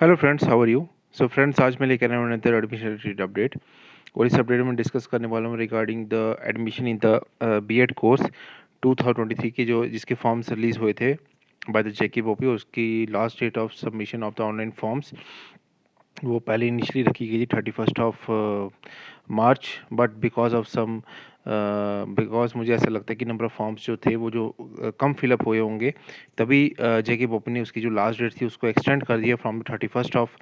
Hello friends, how are you. So friends, आज मैं लेकर आया हूँ another एडमिशन रिलेटेड अपडेट। और इस अपडेट में डिस्कस करने वाला हूँ regarding the admission in the BEd course 2023 के जो जिसके फॉर्म्स रिलीज हुए थे बाय द जेके पॉपी। उसकी last date of submission of the online forms वो पहले इनिशियली रखी गई थी 31 ऑफ मार्च, बट बिकॉज मुझे ऐसा लगता है कि नंबर ऑफ फॉर्म्स जो थे वो जो कम फिलअप हुए होंगे, तभी जेके पॉपी ने उसकी जो लास्ट डेट थी उसको एक्सटेंड कर दिया फ्रॉम 31 ऑफ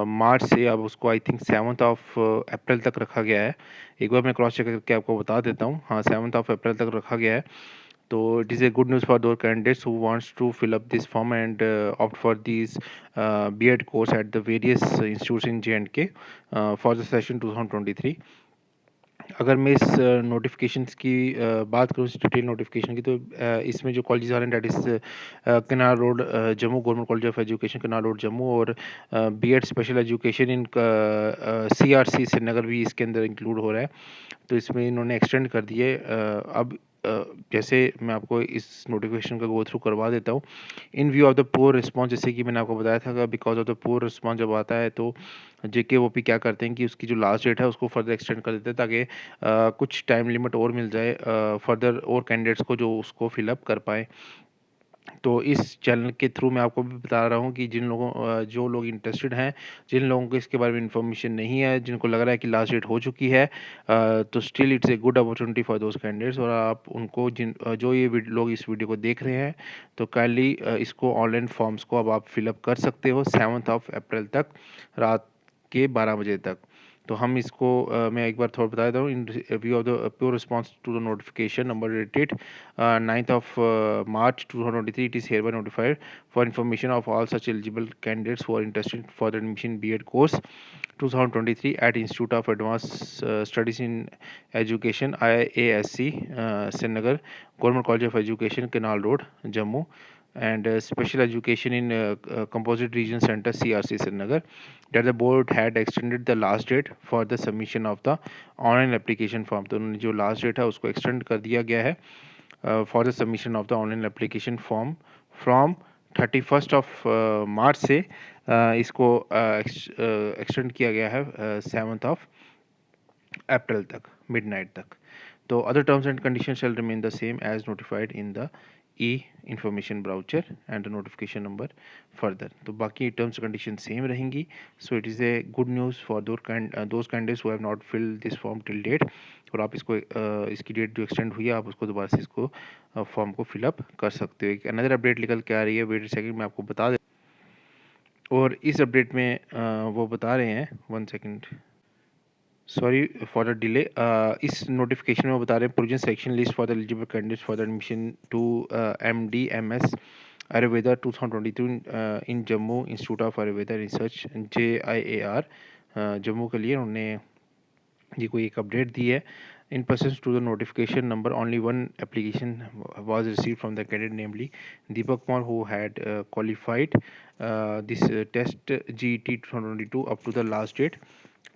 मार्च से। अब उसको आई थिंक 7 ऑफ अप्रैल तक रखा गया है। एक बार मैं क्रॉस चेक करके आपको बता देता हूँ। हाँ, 7 ऑफ अप्रैल तक रखा गया है। तो it is a good news for those candidates who wants to fill up this form and opt for these B.Ed course at the various institutes in J&K for the session 2023। अगर मैं इस notifications की बात करूँ, इस detail notification की, तो इसमें जो कॉलेजेस आ रहे हैं, date is Canal Road Jammu, Government College of Education Canal Road Jammu, और B.Ed special education in CRC Srinagar भी इसके अंदर इंक्लूड हो रहा है। तो इसमें इन्होंने एक्सटेंड कर दिए। अब जैसे मैं आपको इस नोटिफिकेशन का गो थ्रू करवा देता हूँ। In view of the poor response, जैसे कि मैंने आपको बताया था, because of the poor response जब आता है तो जेके वो भी क्या करते हैं कि उसकी जो लास्ट डेट है उसको फर्दर एक्सटेंड कर देते हैं, ताकि कुछ टाइम लिमिट और मिल जाए फर्दर और कैंडिडेट्स को जो उसको फिलअप कर पाए। तो इस चैनल के थ्रू मैं आपको भी बता रहा हूँ कि जो लोग इंटरेस्टेड हैं, जिन लोगों को इसके बारे में इन्फॉर्मेशन नहीं है, जिनको लग रहा है कि लास्ट डेट हो चुकी है, तो still it's a good opportunity for those candidates. और आप उनको जो ये लोग इस वीडियो को देख रहे हैं, तो काइंडली इसको ऑनलाइन फॉर्म्स को अब आप फिलअप कर सकते हो 7 ऑफ अप्रैल तक, रात के 12 बजे तक। तो हम इसको मैं एक बार थोड़ा बता देता हूँ। In view of the pure response to the notification number dated 9th of March 2023, it is hereby notified for information of all such eligible candidates who are interested for the admission B.Ed course 2023 at Institute of Advanced Studies in Education IASC Srinagar, Government College of Education Canal Road Jammu, and Special Education in Composite Region Center CRC Srinagar, that the board had extended the last date for the submission of the online application form। तो उन्होंने जो last date है उसको extend कर दिया गया है for the submission of the online application form from 31 of March से इसको एक्सटेंड किया गया है 7 ऑफ अप्रैल तक, मिडनाइट तक। तो other terms and condition shall remain the same as notified in the e information brochure and the notification number further. तो बाकी टर्म्स कंडीशन सेम रहेंगी। So it is a good news for those candidates who have not filled this form till date. और आप इसको इसकी date जो extend हुई है, आप उसको दोबारा से इसको फॉर्म को फिलअप कर सकते हो। एक अनदर अपडेट निकल के आ रही है, वेट सेकंड मैं आपको बता दें। और इस अपडेट में वो बता रहे हैं, 1 second, sorry for the delay. इस नोटिफिकेशन में बता रहे हैं provision section list for the eligible candidates for the admission to MD MS Ayurveda 2022 in Jammu institute of Ayurveda research JIAR Jammu के लिए उन्होंने ये कोई एक अपडेट दी है। In pursuance to the notification number, only one application was received from the candidate, namely Deepak Kumar, who had qualified this test GET 2022 up to the last date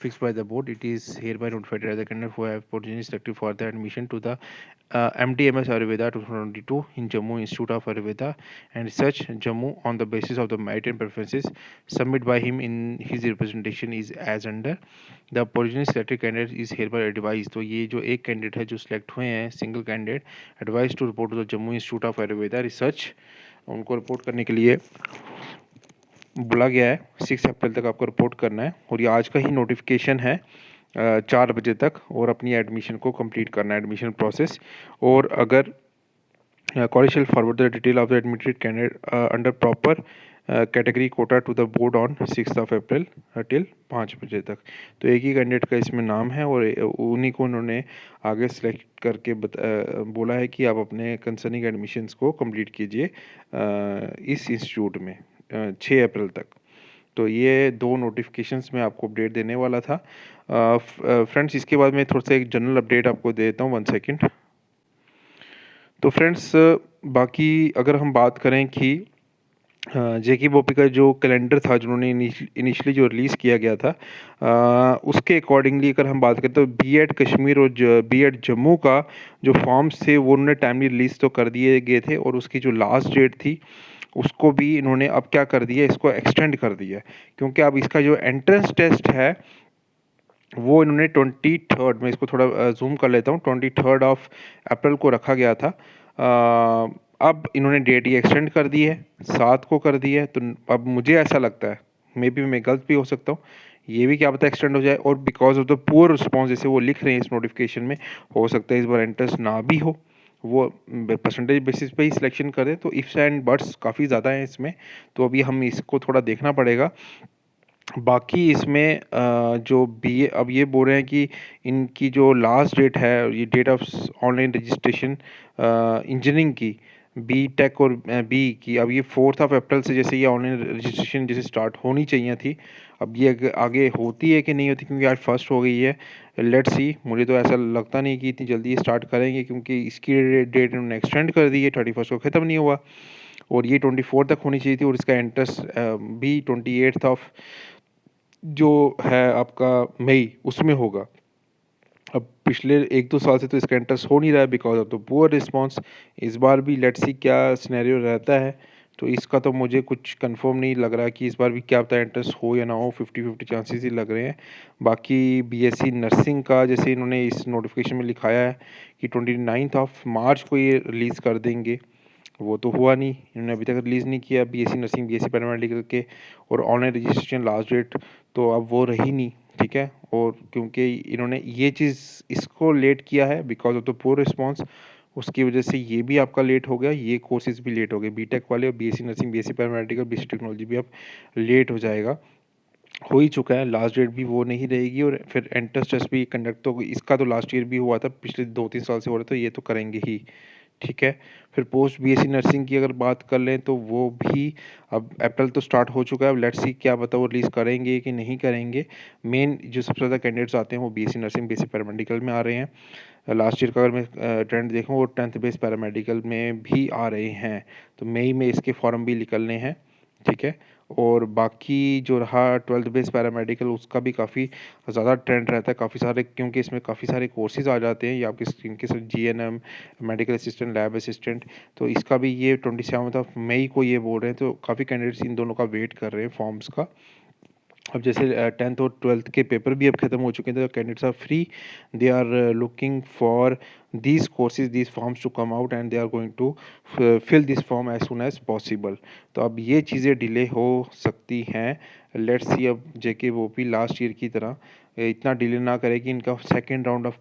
fixed by the board. It is hereby notified that the candidate who have potentially selected for the admission to the MDMS Ayurveda 2022 in Jammu Institute of Ayurveda and Research Jammu on the basis of the merit and preferences submitted by him in his representation is as under। The original selected candidate is hereby advise. तो ये जो एक candidate है जो select हुए हैं, single candidate, advise to report to the Jammu institute of Ayurveda Research. उनको report करने के लिए बोला गया है। 6 अप्रैल तक आपको रिपोर्ट करना है, और ये आज का ही नोटिफिकेशन है 4 बजे तक, और अपनी एडमिशन को कंप्लीट करना है, एडमिशन प्रोसेस। और अगर college shall forward the detail of the admitted candidate under proper category quota to the board on 6 of April till 5 बजे तक। तो एक ही कैंडिडेट का इसमें नाम है, और उन्हीं को उन्होंने आगे सेलेक्ट करके बोला है कि आप अपने कंसर्निंग एडमिशन्स को कंप्लीट कीजिए इस इंस्टीट्यूट में 6 अप्रैल तक। तो ये 2 नोटिफिकेशंस मैं आपको अपडेट देने वाला था। फ्रेंड्स, इसके बाद मैं थोड़ा सा एक जनरल अपडेट आपको दे देता हूँ, 1 सेकेंड। तो फ्रेंड्स, बाकी अगर हम बात करें कि जेके पॉपी का जो कैलेंडर था जिन्होंने इनिशियली जो रिलीज़ किया गया था, उसके अकॉर्डिंगली अगर हम बात करें तो B.Ed कश्मीर और B.Ed जम्मू का जो फॉर्म्स थे वो उन्होंने टाइमली रिलीज़ तो कर दिए गए थे, और उसकी जो लास्ट डेट थी उसको भी इन्होंने अब क्या कर दिया, इसको एक्सटेंड कर दिया है, क्योंकि अब इसका जो एंट्रेंस टेस्ट है वो इन्होंने 23 में, इसको थोड़ा ज़ूम कर लेता हूँ, 23 अप्रैल को रखा गया था। अब इन्होंने डेट ये एक्सटेंड कर दी है, 7 को कर दी है। तो अब मुझे ऐसा लगता है, मे बी मैं गलत भी हो सकता हूँ, ये भी क्या पता एक्सटेंड हो जाए। और because of the poor response जैसे वो लिख रहे हैं इस नोटिफिकेशन में, हो सकता है इस बार एंट्रेंस ना भी हो, वो परसेंटेज बेसिस पे ही सिलेक्शन करें। तो इफ्स एंड बट्स काफ़ी ज़्यादा हैं इसमें, तो अभी हम इसको थोड़ा देखना पड़ेगा। बाकी इसमें जो बीए, अब ये बोल रहे हैं कि इनकी जो लास्ट डेट है, ये date of online registration engineering की, बी टेक और बी की, अब ये 4 अप्रैल से जैसे ये ऑनलाइन रजिस्ट्रेशन जैसे स्टार्ट होनी चाहिए थी, अब ये आगे होती है कि नहीं होती, क्योंकि आज फर्स्ट हो गई है। लेट्स सी, मुझे तो ऐसा लगता नहीं कि इतनी जल्दी ये स्टार्ट करेंगे, क्योंकि इसकी डेट उन्होंने एक्सटेंड कर दी है, 31 को ख़त्म नहीं हुआ, और ये 24 तक होनी चाहिए थी, और इसका इंटरेस्ट भी 28 ऑफ जो है आपका मई, उसमें होगा। अब पिछले 1-2 साल से तो इसका इंटरेस्ट हो नहीं रहा है because of the poor response. इस बार भी लेट्स सी क्या सिनेरियो रहता है, तो इसका तो मुझे कुछ कंफर्म नहीं लग रहा कि इस बार भी क्या पता इंटरेस्ट हो या ना हो, 50-50 चांसेस ही लग रहे हैं। बाकी बीएससी नर्सिंग का जैसे इन्होंने इस नोटिफिकेशन में लिखाया है कि 29 मार्च को ये रिलीज़ कर देंगे, वो तो हुआ नहीं, इन्होंने अभी तक रिलीज़ नहीं किया बीएससी नर्सिंग, बीएससी पैरामेडिकल के। और ऑनलाइन रजिस्ट्रेशन लास्ट डेट तो अब वो रही नहीं, ठीक है। और क्योंकि इन्होंने ये चीज़ इसको लेट किया है because of the poor response, उसकी वजह से ये भी आपका लेट हो गया, ये कोर्सेज भी लेट हो गए, बीटेक वाले और BSc nursing, BSc paramedical, BSc technology भी अब लेट हो जाएगा, हो ही चुका है। लास्ट डेट भी वो नहीं रहेगी, और फिर एंट्रेंस टेस्ट भी कंडक्ट, तो इसका तो लास्ट ईयर भी हुआ था, पिछले 2-3 साल से हो रहा था, ये तो करेंगे ही, ठीक है। फिर पोस्ट बीएससी नर्सिंग की अगर बात कर लें तो वो भी अब अप्रैल तो स्टार्ट हो चुका है, अब लेट्स सी क्या पता वो रिलीज़ करेंगे कि नहीं करेंगे। मेन जो सबसे ज़्यादा कैंडिडेट्स आते हैं वो बीएससी नर्सिंग, बीएससी पैरामेडिकल में आ रहे हैं। लास्ट ईयर का अगर मैं ट्रेंड देखूँ, वो 10th बेस पैरामेडिकल में भी आ रहे हैं, तो मई में इसके फॉर्म भी निकलने हैं, ठीक है। और बाकी जो रहा 12th बेस पैरामेडिकल, उसका भी काफ़ी ज़्यादा ट्रेंड रहता है, काफ़ी सारे, क्योंकि इसमें काफ़ी सारे कोर्सेज आ जाते हैं, ये आपकी स्क्रीन के साथ GNM, medical assistant, lab assistant, तो इसका भी ये 27 मई को ये बोल रहे हैं, तो काफ़ी कैंडिडेट्स इन दोनों का वेट कर रहे हैं फॉर्म्स का। अब जैसे 10th और 12th के पेपर भी अब ख़त्म हो चुके हैं, तो candidates are free, they are looking for these courses, these forms to come out, and they are going to fill this form as soon as possible। तो अब ये चीज़ें डिले हो सकती हैं, लेट्स सी। अब जेके वो भी लास्ट ईयर की तरह इतना डिले ना करे कि इनका सेकेंड राउंड ऑफ,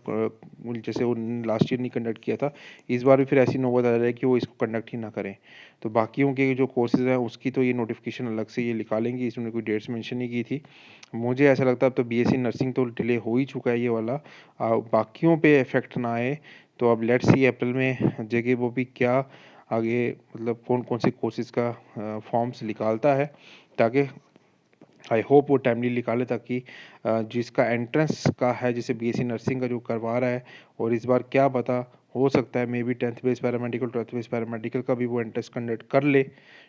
जैसे वो लास्ट ईयर नहीं कंडक्ट किया था, इस बार भी फिर ऐसी नौबत आ जाए कि वो इसको कंडक्ट ही ना करें। तो बाकियों के जो कोर्सेज हैं उसकी तो ये नोटिफिकेशन अलग से ये निकालेंगे, इसमें कोई डेट्स मेंशन नहीं की थी। मुझे ऐसा लगता है अब तो बीएससी नर्सिंग तो डिले हो ही चुका है ये वाला, बाकियों पे इफेक्ट ना आए। तो अब लेट्स सी अप्रैल में जेके वो भी क्या आगे, मतलब कौन कौन से कोर्सेज का फॉर्म्स निकालता है, ताकि आई होप वो टाइमली निकाले, ताकि जिसका एंट्रेंस का है, जैसे बीएससी नर्सिंग का जो करवा रहा है, और इस बार क्या पता हो सकता है may be 10th base paramedical, 12th base paramedical का भी वो एंट्रेंस कंडक्ट कर ले,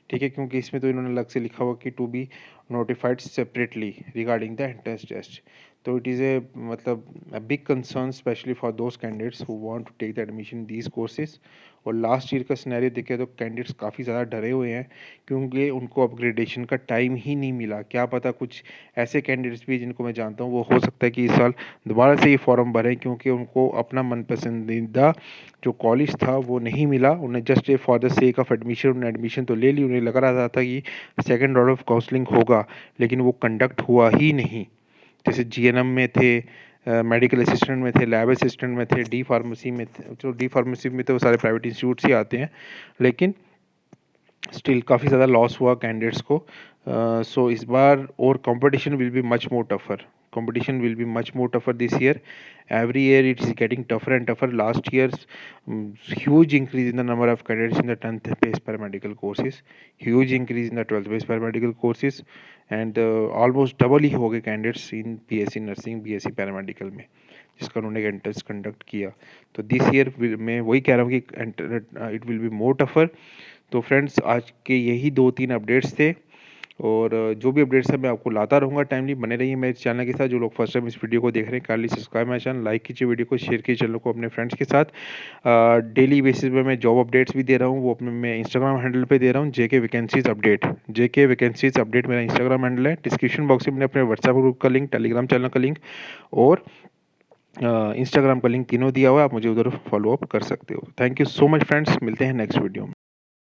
ठीक है। क्योंकि इसमें तो इन्होंने अलग से लिखा हुआ कि to be notified separately regarding the entrance test. तो इट इज़ ए, मतलब a big concern especially for those candidates who want to take the admission in these courses। और लास्ट ईयर का सिनेरियो देखें तो कैंडिडेट्स काफ़ी ज़्यादा डरे हुए हैं, क्योंकि उनको अपग्रेडेशन का टाइम ही नहीं मिला। क्या पता कुछ ऐसे कैंडिडेट्स भी जिनको मैं जानता हूँ, वो हो सकता है कि इस साल दोबारा से ये फॉर्म भरें, क्योंकि उनको अपना मनपसंदीदा जो कॉलेज था वो नहीं मिला। उन्हें just A for the sake of admission उन्हें एडमिशन तो ले ली, उन्हें लग रहा था कि सेकेंड राउंड ऑफ काउंसलिंग होगा, लेकिन वो कंडक्ट हुआ ही नहीं। जैसे जीएनएम में थे, मेडिकल असिस्टेंट में थे, लैब असिस्टेंट में थे, डी फार्मेसी में थे। चलो डी फार्मेसी में तो सारे प्राइवेट इंस्टीट्यूट्स ही आते हैं, लेकिन स्टिल काफ़ी ज़्यादा लॉस हुआ कैंडिडेट्स को। सो इस बार और competition will be much more tougher, competition will be much more tougher this year। Every year it is getting tougher and tougher। Last year's huge increase in the number of candidates in the 10th base paramedical courses, huge increase in the 12th base paramedical courses, and almost double ही हो गए candidates in BSc nursing, BSc paramedical में, जिसका उन्होंने entrance conduct किया। तो this year मैं वही कह रहा हूँ कि it will be more tougher. तो फ्रेंड्स, आज के यही 2-3 अपडेट्स थे। और जो भी अपडेट्स है मैं आपको लाता रहूँगा टाइमली। बने रहिए मेरे चैनल के साथ। जो लोग फर्स्ट टाइम इस वीडियो को देख रहे हैं, kindly subscribe my channel, like कीजिए वीडियो को, शेयर कीजिए चैनल को अपने फ्रेंड्स के साथ। डेली बेसिस पे मैं जॉब अपडेट्स भी दे रहा हूँ, वो अपने मैं इंस्टाग्राम हैंडल पे दे रहा हूँ, जेके वैकेंसीज अपडेट। जेके वैकेंसीज अपडेट मेरा इंस्टाग्राम हैंडल है। डिस्क्रिप्शन बॉक्स में मैंने अपने व्हाट्सएप ग्रुप का लिंक, टेलीग्राम चैनल का लिंक और इंस्टाग्राम का लिंक तीनों दिया हुआ है, आप मुझे उधर फॉलो अप कर सकते हो। Thank you so much friends, मिलते हैं नेक्स्ट वीडियो में।